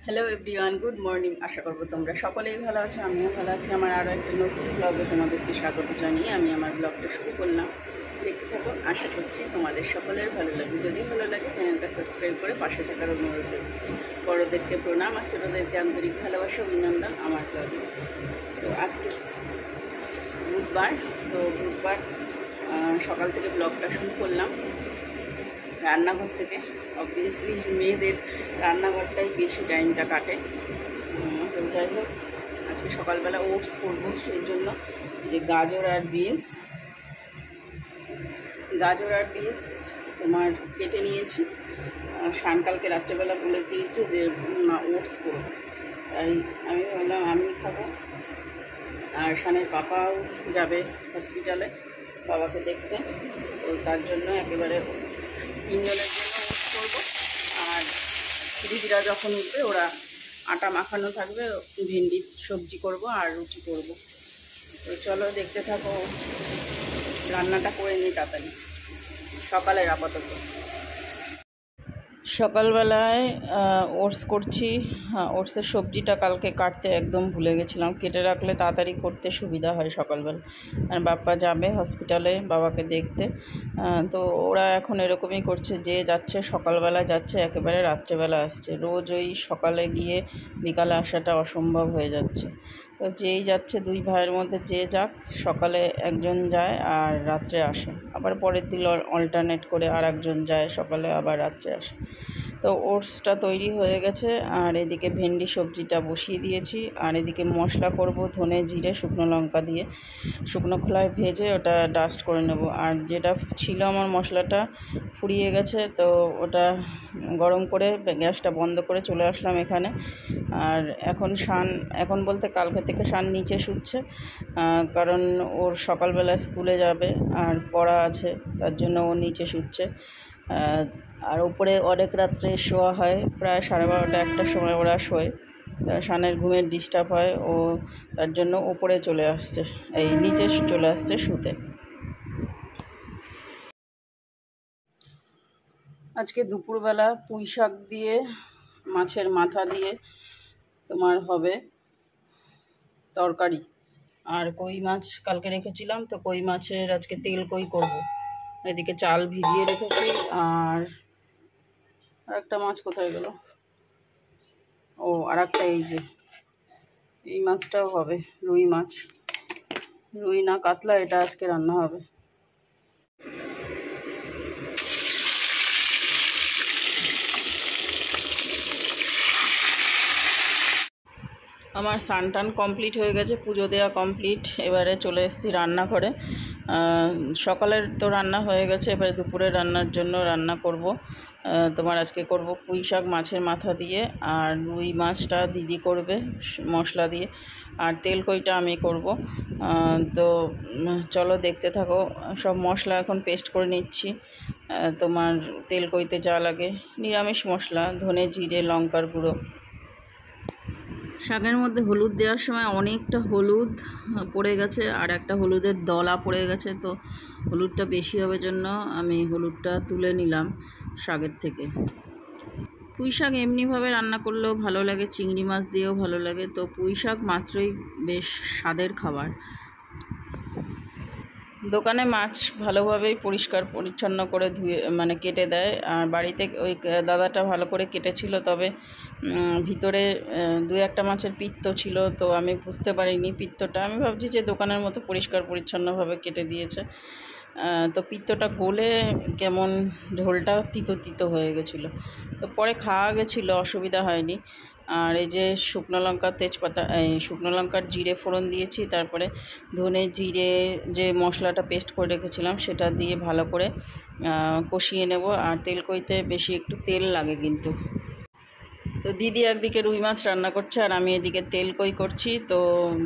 Hello everyone, good morning. আশা করবো তোমরা সকলেই ভালো আছো, আমিও ভালো আছি। আমার আরও একটা নতুন ব্লগে তোমাদেরকে স্বাগত জানিয়ে আমি আমার ব্লগটা শুরু করলাম। দেখতে থাকো, আশা করছি তোমাদের সকলের ভালো লাগবে। যদি ভালো লাগে চ্যানেলটা সাবস্ক্রাইব করে পাশে থাকার অনুরোধ রইল। বড়োদেরকে প্রণাম আর ছোটোদেরকে আন্তরিক ভালোবাসা অভিনন্দন আমার ব্লগে। তো আজকে বুধবার, তো বুধবার সকাল থেকে ব্লগটা শুরু করলাম রান্নাঘর থেকে। অবভিয়াসলি মেয়েদের রান্নাঘরটাই বেশি টাইমটা কাটে। তো যাই হোক, আজকে সকালবেলা ওটস করবো, সেই জন্য যে গাজর আর বিনস তোমার কেটে নিয়েছি। কালকে রাত্রেবেলা বলে দিয়েছি যে না ওটস করবো, তাই আমি বললাম আমি খাবো। আর শানের পাপাও যাবে হসপিটালে বাবাকে দেখতে, তো তার জন্য একেবারে তিনজনের জন্য ওটস করবো। আর দিদিরা যখন উঠবে ওরা আটা মাখানো থাকবে, ভেন্ডির সবজি করব আর রুটি করব। তো চলো দেখতে থাকো, রান্নাটা করে নিই তাড়াতাড়ি সকালের আপাতত। সকালবেলায় ওটস করছি। ওটসের সবজিটা কালকে কাটতে একদম ভুলে গেছিলাম, কেটে রাখলে তাড়াতাড়ি করতে সুবিধা হয় সকালবেলা। আর বাপ্পা যাবে হসপিটালে বাবাকে দেখতে, তো ওরা এখন এরকমই করছে, যে যাচ্ছে সকালবেলা যাচ্ছে, একেবারে রাত্রেবেলা আসছে। রোজ ওই সকালে গিয়ে বিকালে আসাটা অসম্ভব হয়ে যাচ্ছে। তো যেই যাচ্ছে, দুই ভাইয়ের মধ্যে যে যাক, সকালে একজন যায় আর রাত্রে আসে, আবার পরের দিন অল্টারনেট করে আর একজন যায়, সকালে আবার রাত্রে আসে। তো ওটসটা তৈরি হয়ে গেছে, আর এদিকে ভেন্ডি সবজিটা বসিয়ে দিয়েছি। আর এদিকে মশলা করব, ধনে জিরে শুকনো লঙ্কা দিয়ে শুকনো খোলায় ভেজে ওটা ডাস্ট করে নেব। আর যেটা ছিল আমার মশলাটা ফুরিয়ে গেছে, তো ওটা গরম করে গ্যাসটা বন্ধ করে চলে আসলাম এখানে। আর এখন বলতে কালকে থেকে শান নিচে শুচ্ছে, কারণ ওর সকালবেলা স্কুলে যাবে আর পড়া আছে, তার জন্য ও নিচে শুচ্ছে। আর উপরে অনেক রাত্রে শোয়া হয়, প্রায় 12:30-1টার সময় ওরা শোয়। শানের ঘুমের ডিস্টার্ব হয়, ও তার জন্য উপরে চলে আসছে, এই নিচে চলে আসছে শুতে। আজকে দুপুরবেলা পুঁই শাক দিয়ে মাছের মাথা দিয়ে তোমার হবে তরকারি। আর কই মাছ কালকে রেখেছিলাম, তো কই মাছের আজকে তেল কই করব। এদিকে চাল ভিজিয়ে রেখেছি। আর একটা মাছ কোথায় গেল, আর একটা এই মাছটাও হবে, রুই মাছ, রুই না কাতলা, এটা আজকে রান্না হবে। আমার স্নান কমপ্লিট হয়ে গেছে, পুজো দেওয়া কমপ্লিট। এবারে চলে এসেছি রান্নাঘরে। সকালের তো রান্না হয়ে গেছে, এবারে দুপুরের রান্নার জন্য রান্না করব। তোমার আজকে করব পুঁই শাক মাছের মাথা দিয়ে, আর রুই মাছটা দিদি করবে মশলা দিয়ে, আর তেল কইটা আমি করব। তো চলো দেখতে থাকো। সব মশলা এখন পেস্ট করে নিচ্ছি। তোমার তেল কইতে যা লাগে, নিরামিষ মশলা, ধনে জিরে লঙ্কার গুঁড়ো। শাকের মধ্যে হলুদ দেওয়ার সময় অনেকটা হলুদ পড়ে গেছে, আর একটা হলুদের দলা পড়ে গেছে, তো হলুদটা বেশি হবে জন্য আমি হলুদটা তুলে নিলাম শাকের থেকে। পুঁই শাক এমনিভাবে রান্না করলেও ভালো লাগে, চিংড়ি মাছ দিয়েও ভালো লাগে, তো পুঁই শাক মাত্রই বেশ স্বাদের খাবার। দোকানে মাছ ভালোভাবেই পরিষ্কার পরিচ্ছন্ন করে ধুয়ে কেটে দেয়, আর বাড়িতে ওই দাদাটা ভালো করে কেটেছিল, তবে ভিতরে 2-1টা মাছের পিত্ত ছিল, তো আমি বুঝতে পারিনি পিত্তটা। আমি ভাবছি যে দোকানের মতো পরিষ্কার পরিচ্ছন্নভাবে কেটে দিয়েছে, তো পিত্তটা গলে কেমন ঝোলটা তিতো তিতো হয়ে গেছিলো, তো পরে খাওয়া গেছিলো, অসুবিধা হয়নি। আর এই যে শুকনো লঙ্কা তেজপাতা, এই শুকনো লঙ্কার জিরে ফোড়ন দিয়েছি, তারপরে ধনে জিরে যে মশলাটা পেস্ট করে রেখেছিলাম সেটা দিয়ে ভালো করে কষিয়ে নেব। আর তেল কইতে বেশি একটু তেল লাগে কিন্তু। তো দিদি একদিকে রুই মাছ রান্না করছে আর আমি এদিকে তেল কই করছি। তো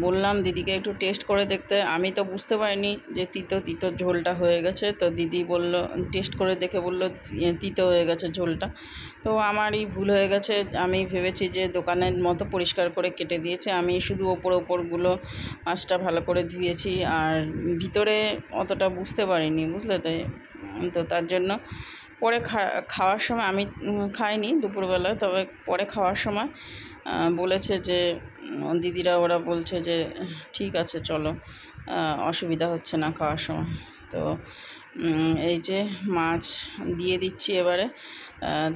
বললাম দিদিকে একটু টেস্ট করে দেখতে, আমি তো বুঝতে পারিনি যে তিতো তিতো ঝোলটা হয়ে গেছে, তো দিদি বলল, টেস্ট করে দেখে বলল তিতো হয়ে গেছে ঝোলটা। তো আমারই ভুল হয়ে গেছে, আমি ভেবেছি যে দোকানের মতো পরিষ্কার করে কেটে দিয়েছে, আমি শুধু ওপরগুলো মাছটা ভালো করে ধুয়েছি, আর ভিতরে অতটা বুঝতে পারিনি, বুঝলে, তো তার জন্য পরে খাওয়ার সময় আমি খাইনি দুপুরবেলায়, তবে পরে খাওয়ার সময় বলেছে যে দিদিরা ওরা বলছে যে ঠিক আছে চলো, অসুবিধা হচ্ছে না খাওয়ার সময়। তো এই যে মাছ দিয়ে দিচ্ছি এবারে,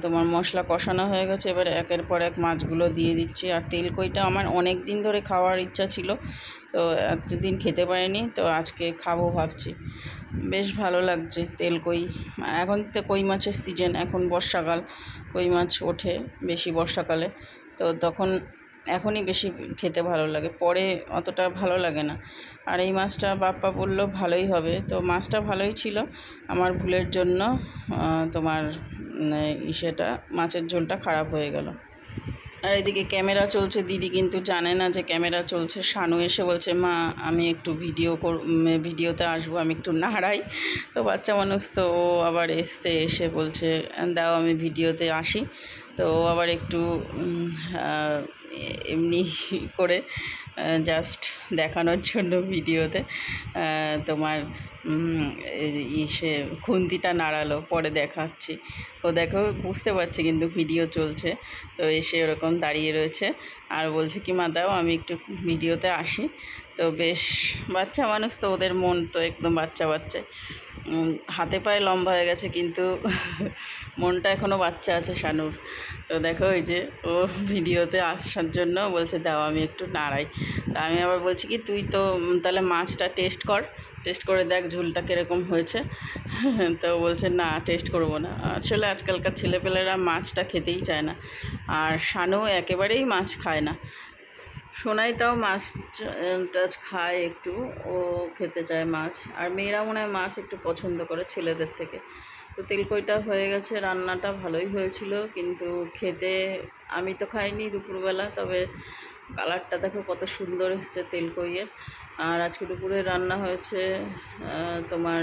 তোমার মশলা কষানো হয়ে গেছে, এবারে একের পর এক মাছগুলো দিয়ে দিচ্ছি। আর তেলকইটা আমার অনেক দিন ধরে খাওয়ার ইচ্ছা ছিল, তো এতদিন খেতে পারিনি, তো আজকে খাবো ভাবছি। বেশ ভালো লাগছে তেলকই। এখন তো কই মাছের সিজন, এখন বর্ষাকাল, কই মাছ ওঠে বেশি বর্ষাকালে, তো তখন এখনই বেশি খেতে ভালো লাগে, পরে অতটা ভালো লাগে না। আর এই মাছটা বাপ্পা বললো ভালোই হবে, তো মাছটা ভালোই ছিল। আমার ভুলের জন্য তোমার সেটা মাছের ঝোলটা খারাপ হয়ে গেল। আর এদিকে ক্যামেরা চলছে, দিদি কিন্তু জানে না যে ক্যামেরা চলছে। শানু এসে বলছে মা আমি একটু ভিডিওতে আসবো, আমি একটু নাড়াই। তো বাচ্চা মানুষ তো ও আবার এসে বলছে দাও আমি ভিডিওতে আসি। তো ও আবার একটু এমনি করে জাস্ট দেখানোর জন্য ভিডিওতে তোমার সে খুন্তিটা নাড়ালো, পরে দেখাচ্ছি। ও দেখো বুঝতে পারছে কিন্তু ভিডিও চলছে, তো এসে ওরকম দাঁড়িয়ে রয়েছে আর বলছে কি মা দাও আমি একটু ভিডিওতে আসি। তো বেশ বাচ্চা মানুষ তো, ওদের মন তো একদম বাচ্চা বাচ্চায়, হাতে পায়ে লম্বা হয়ে গেছে কিন্তু মনটা এখনও বাচ্চা আছে শানুর। তো দেখো ওই যে ও ভিডিওতে আসার জন্য বলছে দাও আমি একটু নাড়াই। তা আমি আবার বলছি কি তুই তো তাহলে মাছটা টেস্ট করে দেখ ঝোলটা কীরকম হয়েছে। তো বলছে না টেস্ট করবো না। আসলে আজকালকার ছেলেপেলেরা মাছটা খেতেই চায় না, আর শানু একেবারেই মাছ খায় না। সোনাই তাও মাছ টাছ খায় একটু, ও খেতে চায় মাছ। আর মেয়েরা মনে হয় মাছ একটু পছন্দ করে ছেলেদের থেকে। তো তেলকইটা হয়ে গেছে, রান্নাটা ভালোই হয়েছিল, কিন্তু খেতে আমি তো খাইনি দুপুরবেলা, তবে কালারটা দেখো কত সুন্দর এসছে তেলকইয়ের। আর আজকে দুপুরে রান্না হয়েছে তোমার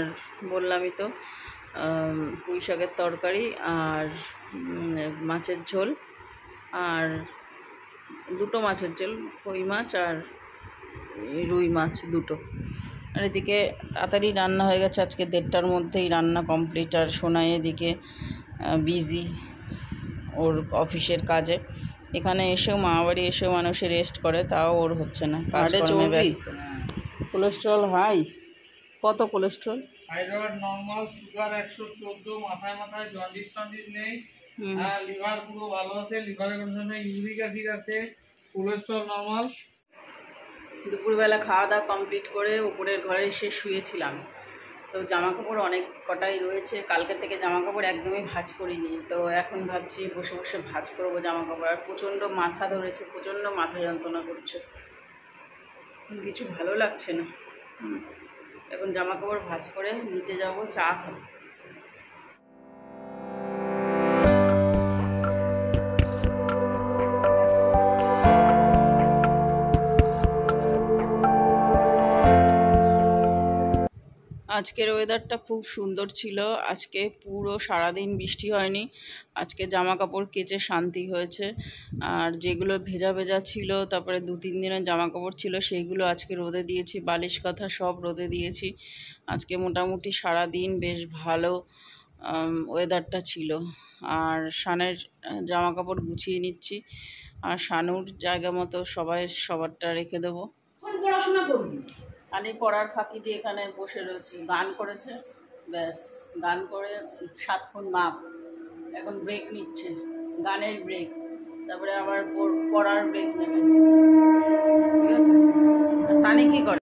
বললামই তো পুঁই শাকের তরকারি আর মাছের ঝোল, আর দুটো মাছের ঝোল, কই মাছ আর রুই মাছ দুটো। আর এদিকে তাড়াতাড়ি রান্না হয়ে গেছে, আজকে 1:30টার মধ্যেই রান্না কমপ্লিট। আর সোনাই এদিকে বিজি ওর অফিসের কাজে। এখানে এসেও মামাবাড়ি এসেও মানুষে রেস্ট করে, তাও ওর হচ্ছে না, কাজে ব্যস্ত। কোলেস্ট্রল হাই, কত কোলেস্ট্রল? থাইরয়েড নরমাল, সুগার 114, মাথায় জন্ডিস নেই, লিভার পুরো ভালো আছে, লিভারের কন্ডিশনে ইউরিক অ্যাসিড আছে, কোলেস্ট্রল নরমাল। দুপুরবেলা খাওয়া দাওয়া কমপ্লিট করে উপরের ঘরে এসে শুয়েছিলাম। তো জামা কাপড় অনেক কটাই রয়েছে, কালকে থেকে জামা কাপড় একদমই ভাঁজ করিনি। তো এখন ভাবছি বসে বসে ভাঁজ করবো জামা কাপড়। আর প্রচণ্ড মাথা ধরেছে, প্রচণ্ড মাথা যন্ত্রণা করছে, কিছু ভালো লাগছে না। এখন জামা কাপড় ভাঁজ করে নিচে যাবো, চা খাবো। আজকের ওয়েদারটা খুব সুন্দর ছিল, আজকে পুরো সারাদিন বৃষ্টি হয়নি। আজকে জামা কাপড় কেচে শান্তি হয়েছে। আর যেগুলো ভেজা ভেজা ছিল, তারপরে 2-3 দিনের জামা কাপড় ছিল, সেইগুলো আজকে রোদে দিয়েছি, বালিশ কাঁথা সব রোদে দিয়েছি। আজকে মোটামুটি সারাদিন বেশ ভালো ওয়েদারটা ছিল। আর শানের জামা কাপড় গুছিয়ে নিচ্ছি, আর শানুর জায়গা মতো সবারটা রেখে দেবো। পড়াশোনা করবি আমি পড়ার ফাঁকি দিয়ে এখানে বসে রয়েছি, গান করেছে, ব্যাস গান করে 7 খুন মাপ। এখন ব্রেক নিচ্ছে, গানের ব্রেক, তারপরে আবার পড়ার ব্রেক নেবে, ঠিক আছে। সানি কী করে?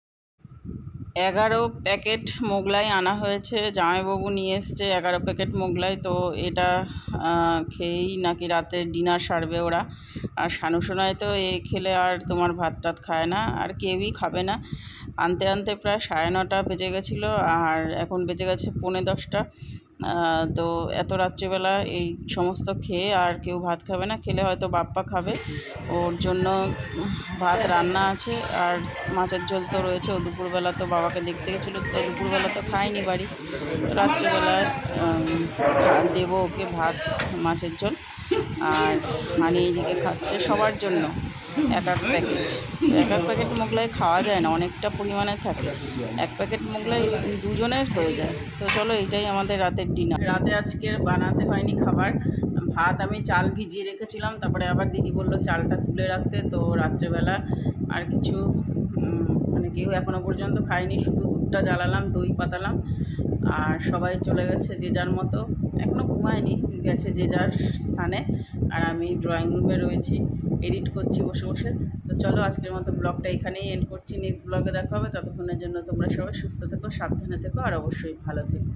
11 প্যাকেট মোগলাই আনা হয়েছে, জামাইবাবু নিয়ে এসছে 11 প্যাকেট মোগলাই। তো এটা খেয়েই নাকি রাতে ডিনার সারবে ওরা। আর শানু সোনায় তো এ খেলে আর তোমার ভাত টাত খায় না, আর কেউই খাবে না। আনতে আনতে প্রায় 9:30 বেজে গেছিলো, আর এখন বেজে গেছে 10:45। তো এত রাত্রিবেলা এই সমস্ত খেয়ে আর কেউ ভাত খাবে না, খেলে হয়তো বাপ্পা খাবে, ওর জন্য ভাত রান্না আছে। আর মাছের ঝোল তো রয়েছে, ও দুপুরবেলা তো বাবাকে দেখতে গেছিলো, তো দুপুরবেলা তো খায়নি বাড়ি, রাত্রিবেলায় দেবো ওকে ভাত মাছের ঝোল। আর হানি এইদিকে খাচ্ছে সবার জন্য, এক এক প্যাকেট মোগলাই খাওয়া যায় না, অনেকটা পরিমাণে থাকে। এক প্যাকেট মোগলাই দুজনের হয়ে যায়। তো চলো, এটাই আমাদের রাতের ডিনার। রাতে আজকে বানাতে হয়নি খাবার। ভাত আমি চাল ভিজিয়ে রেখেছিলাম, তারপরে আবার দিদি বললো চালটা তুলে রাখতে। তো রাত্রেবেলা আর কিছু মানে কেউ এখনও পর্যন্ত খায়নি, শুধু দুধটা জ্বালালাম, দই পাতালাম, আর সবাই চলে গেছে যে যার মতো, এখনও ঘুমায়নি, গেছে যে যার স্থানে। আর আমি ড্রয়িং রুমে রয়েছি, এডিট করছি বসে বসে। তো চলো, আজকের মতো ব্লগটা এখানেই এন্ড করছি। নেক্সট ব্লগে দেখা হবে। ততক্ষণের জন্য তোমরা সবাই সুস্থ থেকো, সাবধানে থেকো, আর অবশ্যই ভালো থেকো।